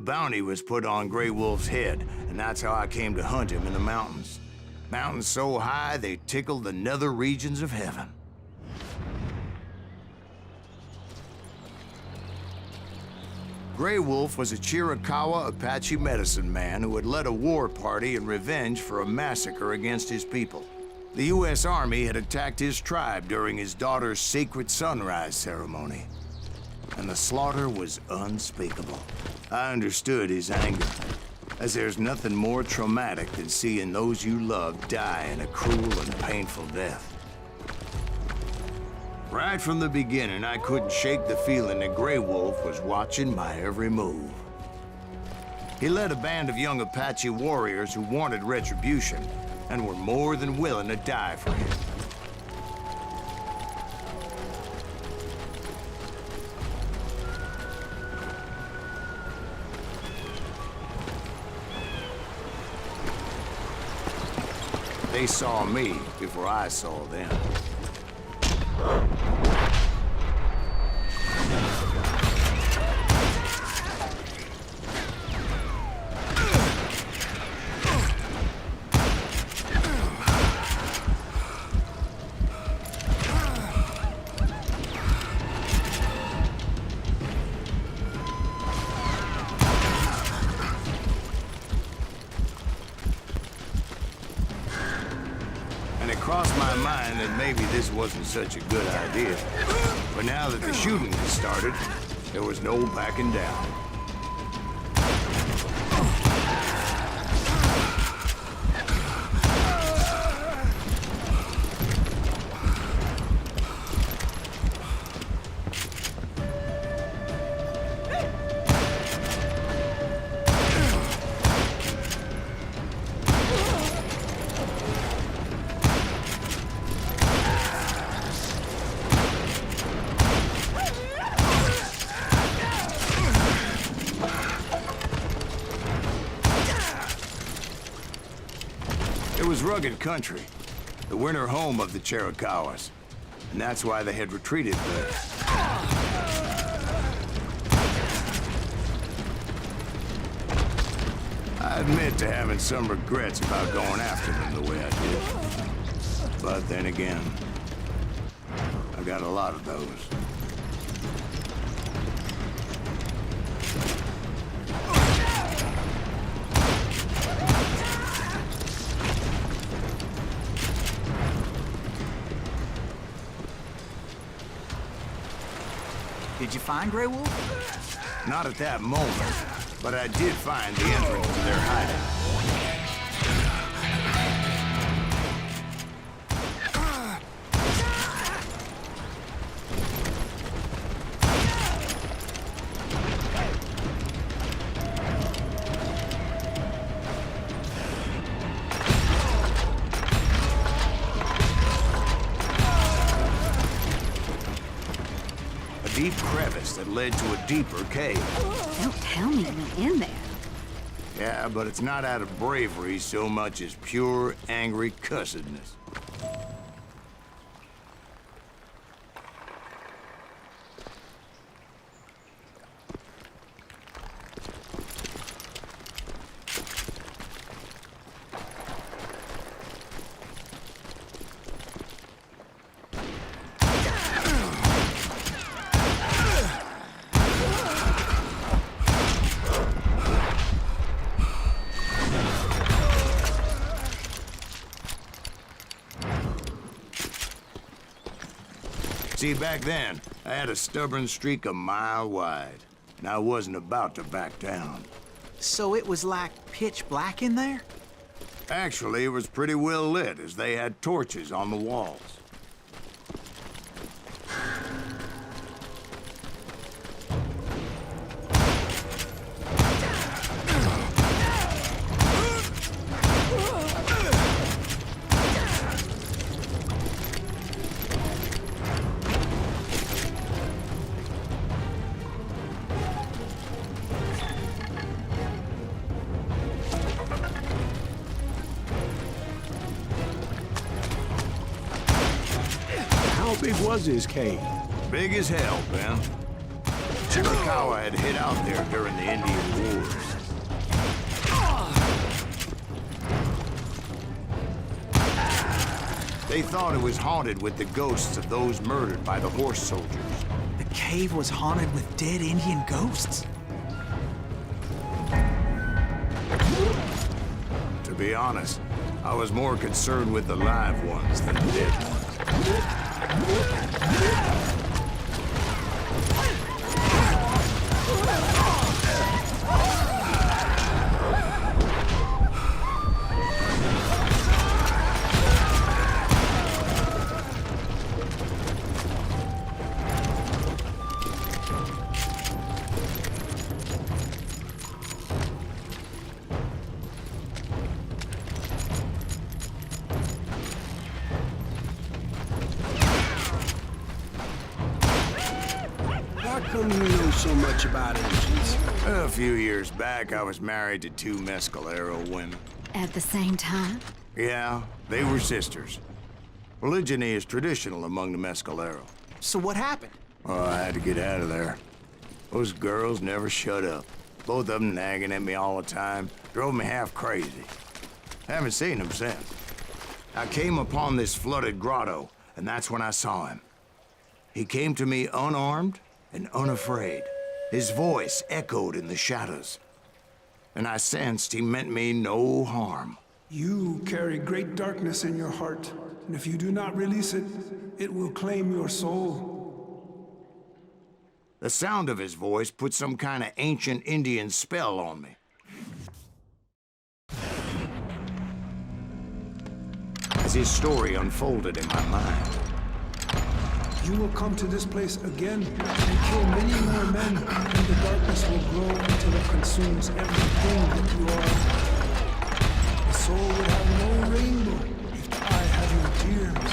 bounty was put on Grey Wolf's head, and that's how I came to hunt him in the mountains. Mountains so high they tickled the nether regions of heaven. Grey Wolf was a Chiricahua Apache medicine man who had led a war party in revenge for a massacre against his people. The U.S. Army had attacked his tribe during his daughter's sacred sunrise ceremony, and the slaughter was unspeakable. I understood his anger, as there's nothing more traumatic than seeing those you love die in a cruel and painful death. Right from the beginning, I couldn't shake the feeling that Grey Wolf was watching my every move. He led a band of young Apache warriors who wanted retribution and were more than willing to die for him. They saw me before I saw them. Crossed my mind that maybe this wasn't such a good idea. But now that the shooting had started, there was no backing down. It was rugged country, the winter home of the Chiricahuas, and that's why they had retreated there. I admit to having some regrets about going after them the way I did. But then again, I got a lot of those. Did you find Grey Wolf? Not at that moment, but I did find the entrance to their hideout. Deep crevice that led to a deeper cave. Don't tell me you went in there. Yeah, but it's not out of bravery so much as pure, angry cussedness. See, back then, I had a stubborn streak a mile wide, and I wasn't about to back down. So it was like pitch black in there? Actually, it was pretty well lit, as they had torches on the walls. How big was this cave? Big as hell, Ben. Chiricahua had hid out there during the Indian Wars. They thought it was haunted with the ghosts of those murdered by the horse soldiers. The cave was haunted with dead Indian ghosts? To be honest, I was more concerned with the live ones than the dead ones. How come you know so much about engines? A few years back, I was married to 2 Mescalero women. At the same time? Yeah, they were sisters. Polygyny is traditional among the Mescalero. So what happened? Oh, I had to get out of there. Those girls never shut up. Both of them nagging at me all the time. Drove me half crazy. Haven't seen them since. I came upon this flooded grotto, and that's when I saw him. He came to me unarmed and unafraid. His voice echoed in the shadows. And I sensed he meant me no harm. You carry great darkness in your heart, and if you do not release it, it will claim your soul. The sound of his voice put some kind of ancient Indian spell on me. As his story unfolded in my mind, You will come to this place again and kill many more men, and the darkness will grow until it consumes everything that you are. The soul would have no rainbow if the eye had no tears.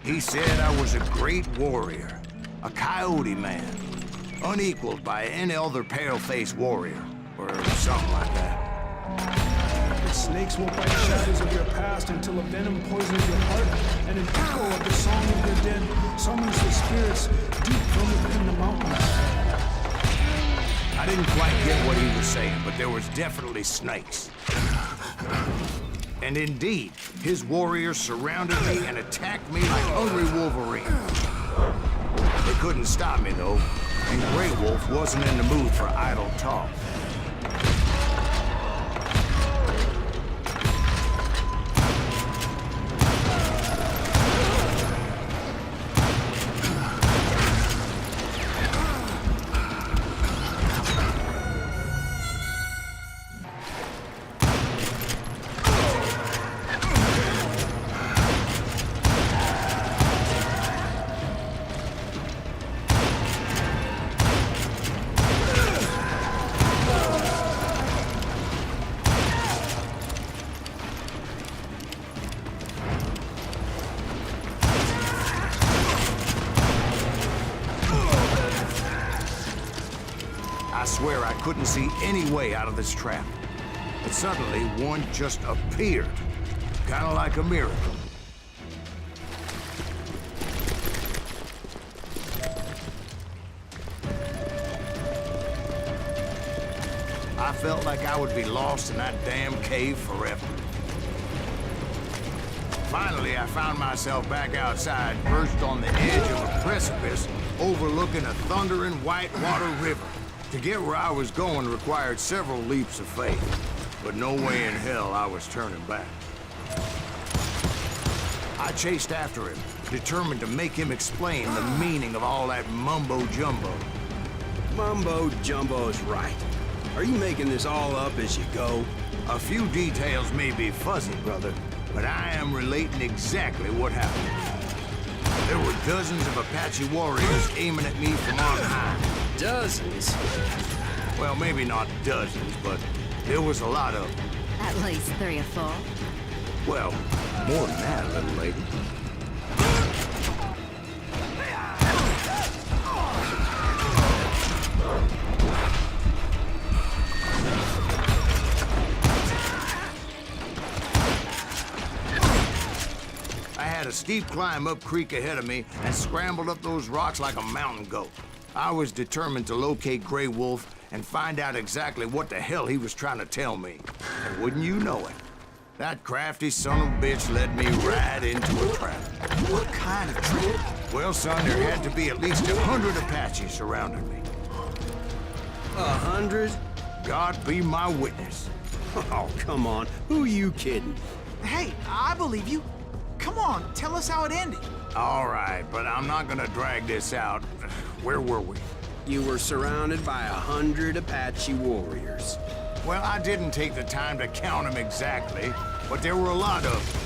he said I was a great warrior, a coyote man, unequaled by any other pale-faced warrior, or something like that. The snakes will bite shadows of your past until a venom poisons your heart, and an echo of the song of your dead summons the spirits deep from within the mountains. I didn't quite get what he was saying, but there was definitely snakes. And indeed, his warriors surrounded me and attacked me like hungry wolverines. They couldn't stop me, though, and Grey Wolf wasn't in the mood for idle talk. I swear I couldn't see any way out of this trap. But suddenly, one just appeared. Kind of like a miracle. I felt like I would be lost in that damn cave forever. Finally, I found myself back outside, perched on the edge of a precipice overlooking a thundering whitewater river. To get where I was going required several leaps of faith, but no way in hell I was turning back. I chased after him, determined to make him explain the meaning of all that mumbo-jumbo. Mumbo-jumbo's right. Are you making this all up as you go? A few details may be fuzzy, brother, but I am relating exactly what happened. There were dozens of Apache warriors aiming at me from on high. Dozens? Well, maybe not dozens, but there was a lot of them. At least 3 or 4. Well, more than that, little lady. I had a steep climb up creek ahead of me and scrambled up those rocks like a mountain goat. I was determined to locate Grey Wolf and find out exactly what the hell he was trying to tell me. And wouldn't you know it, that crafty son of a bitch led me right into a trap. What kind of trap? Well, son, there had to be at least 100 Apaches surrounding me. 100? God be my witness. Oh, come on. Who you kidding? Hey, I believe you. Come on, tell us how it ended. All right, but I'm not gonna drag this out. Where were we? You were surrounded by 100 Apache warriors. Well, I didn't take the time to count them exactly, but there were a lot of them.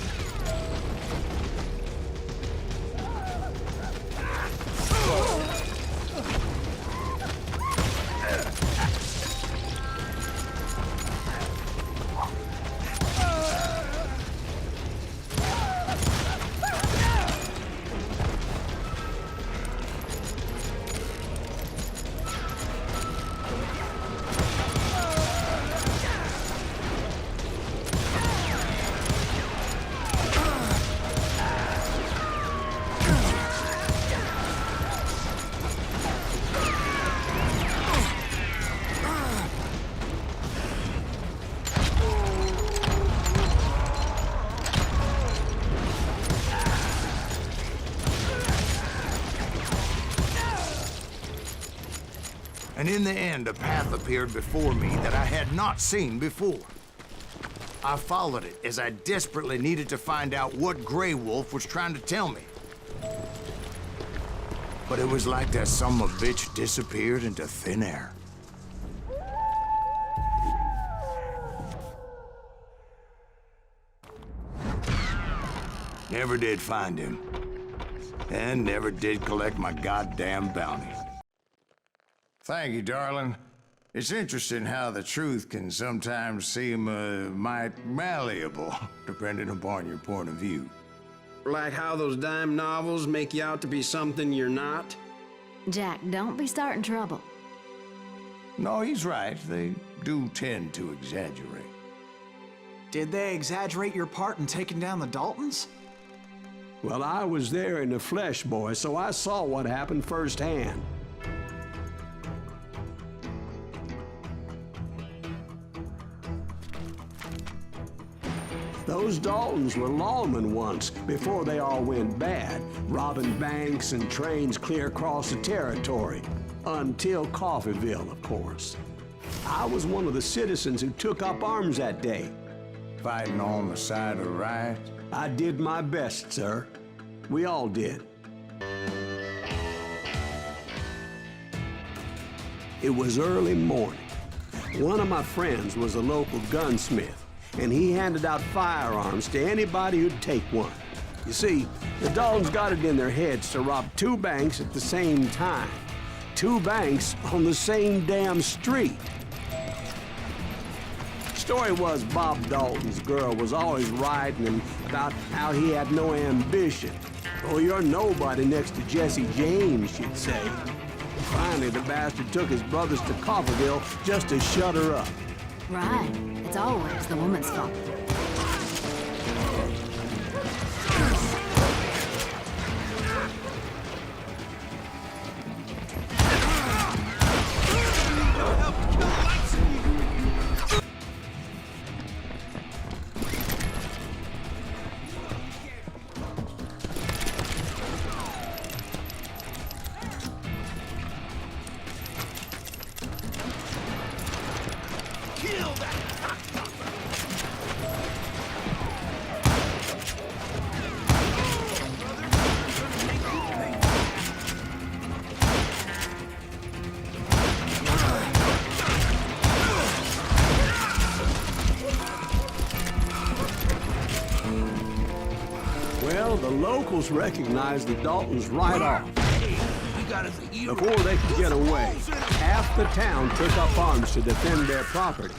And in the end, a path appeared before me that I had not seen before. I followed it as I desperately needed to find out what Grey Wolf was trying to tell me. But it was like that son of a bitch disappeared into thin air. Never did find him. And never did collect my goddamn bounty. Thank you, darling. It's interesting how the truth can sometimes seem, might malleable, depending upon your point of view. Like how those dime novels make you out to be something you're not? Jack, don't be starting trouble. No, he's right. They do tend to exaggerate. Did they exaggerate your part in taking down the Daltons? Well, I was there in the flesh, boy, so I saw what happened firsthand. Those Daltons were lawmen once, before they all went bad, robbing banks and trains clear across the territory. Until Coffeeville, of course. I was one of the citizens who took up arms that day. Fighting on the side of the right? I did my best, sir. We all did. It was early morning. One of my friends was a local gunsmith, and he handed out firearms to anybody who'd take one. You see, the Daltons got it in their heads to rob 2 banks at the same time. 2 banks on the same damn street. Story was Bob Dalton's girl was always writing him about how he had no ambition. Oh, you're nobody next to Jesse James, she'd say. Finally, the bastard took his brothers to Coffeeville just to shut her up. Right. It's always the woman's fault. Well, the locals recognized the Daltons right off. Before they could get away, half the town took up arms to defend their property.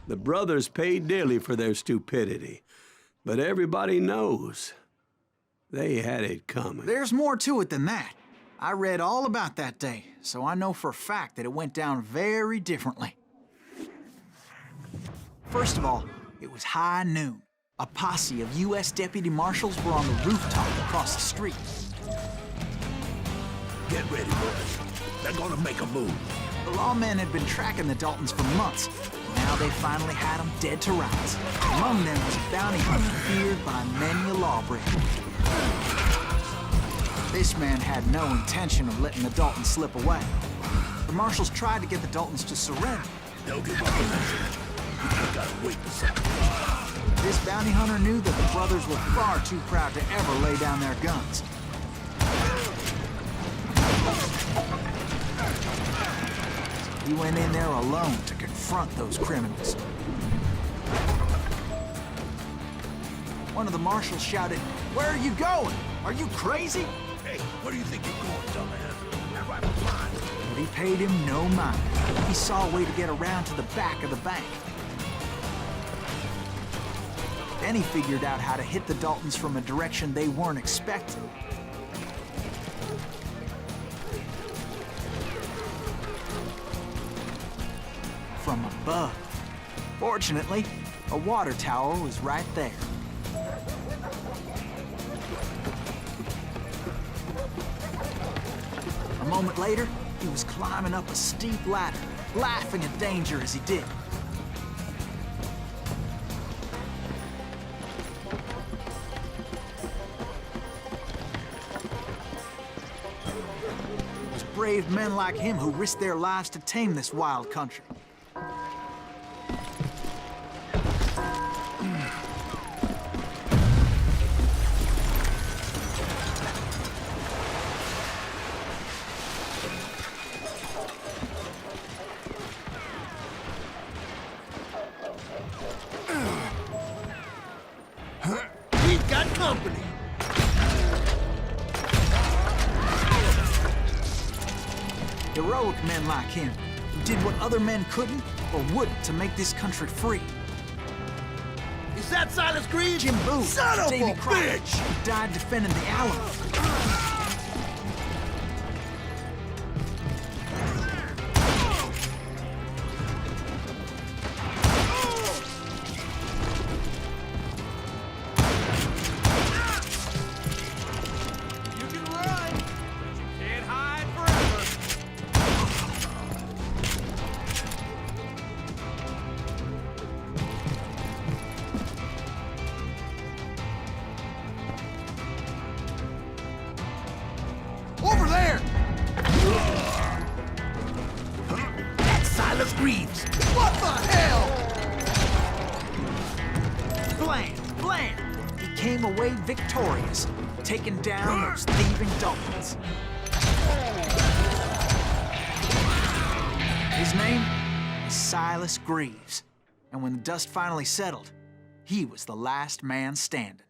The brothers paid dearly for their stupidity, but everybody knows They had it coming. There's more to it than that. I read all about that day, so I know for a fact that it went down very differently. First of all, it was high noon. A posse of U.S. deputy marshals were on the rooftop across the street. Get ready, boys. They're gonna make a move. The lawmen had been tracking the Daltons for months. Now they finally had them dead to rights. Among them was a bounty hunter feared by many a lawbreaker. This man had no intention of letting the Daltons slip away. The marshals tried to get the Daltons to surrender. They'll give up eventually. We just gotta wait for something. This bounty hunter knew that the brothers were far too proud to ever lay down their guns. He went in there alone to confront those criminals. One of the marshals shouted, "Where are you going? Are you crazy?" Hey, where do you think you're going, dumbass? That rifle's mine. But he paid him no mind. He saw a way to get around to the back of the bank. Then he figured out how to hit the Daltons from a direction they weren't expecting. From above. Fortunately, a water tower was right there. A moment later, he was climbing up a steep ladder, laughing at danger as he did. It was brave men like him who risked their lives to tame this wild country. We've got company. Heroic men like him, who did what other men couldn't or wouldn't to make this country free. Is that Silas Greaves? Jim Boone, Son of Davy a Crockett, bitch! who died defending the Alamo. You can run, but you can't hide forever. Over there! That's Silas Greaves. What the hell? Blam! Blam! He came away victorious, taking down those thieving Daltons. His name was Silas Greaves, and when the dust finally settled, he was the last man standing.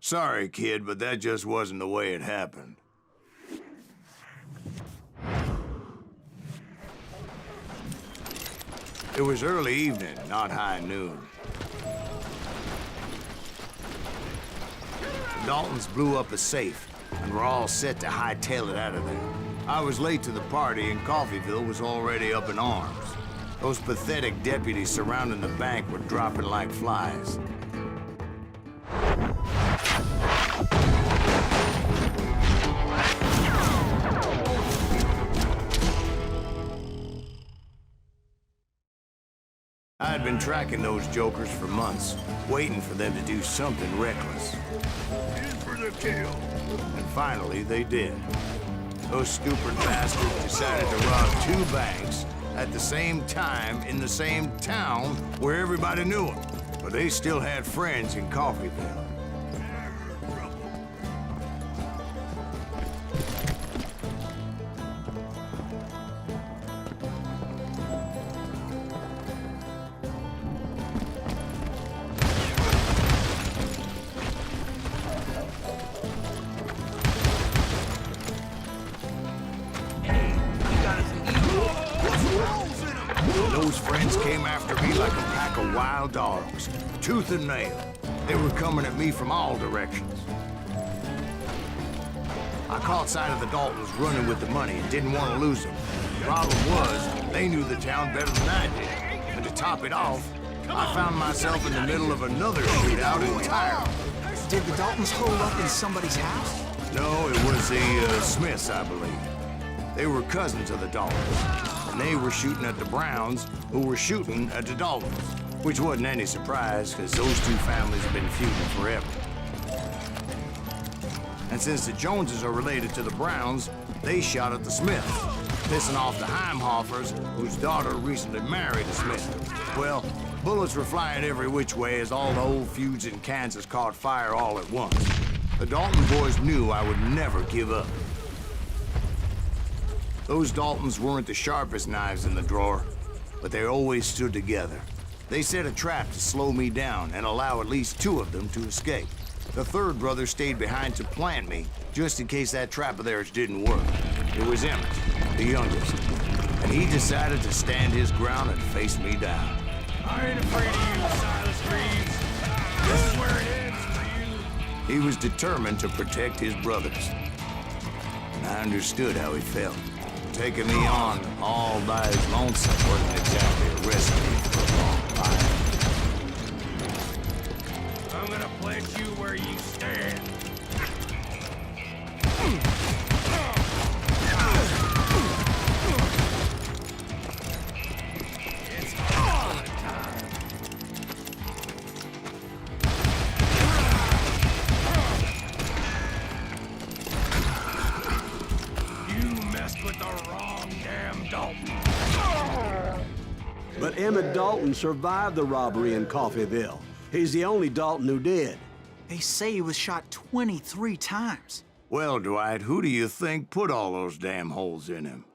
Sorry, kid, but that just wasn't the way it happened. It was early evening, not high noon. The Daltons blew up a safe, and were all set to hightail it out of there. I was late to the party, and Coffeyville was already up in arms. Those pathetic deputies surrounding the bank were dropping like flies. I had been tracking those jokers for months, waiting for them to do something reckless. In for the kill. And finally, they did. Those stupid bastards decided to rob 2 banks at the same time in the same town where everybody knew them. But they still had friends in Coffeyville. Those friends came after me like a pack of wild dogs, tooth and nail. They were coming at me from all directions. I caught sight of the Daltons running with the money and didn't want to lose them. The problem was, they knew the town better than I did. And to top it off, I found myself in the middle of another shootout entirely. Did the Daltons hole up in somebody's house? No, it was the Smiths, I believe. They were cousins of the Daltons, and they were shooting at the Browns, who were shooting at the Daltons, which wasn't any surprise, because those two families have been feuding forever. And since the Joneses are related to the Browns, they shot at the Smiths, pissing off the Heimhoffers, whose daughter recently married a Smith. Well, bullets were flying every which way as all the old feuds in Kansas caught fire all at once. The Dalton boys knew I would never give up. Those Daltons weren't the sharpest knives in the drawer, but they always stood together. They set a trap to slow me down and allow at least two of them to escape. The third brother stayed behind to plant me, just in case that trap of theirs didn't work. It was Emmett, the youngest, and he decided to stand his ground and face me down. I ain't afraid of you, Silas Reeves. This is where it ends for you. He was determined to protect his brothers, and I understood how he felt. Taking me on all by his lonesome wasn't exactly a recipe for a long life. I'm gonna plant you where you stand. It's all the time. You messed with the wrong damn Dalton. But Emmett Dalton survived the robbery in Coffeyville. He's the only Dalton who did. They say he was shot 23 times. Well, Dwight, who do you think put all those damn holes in him?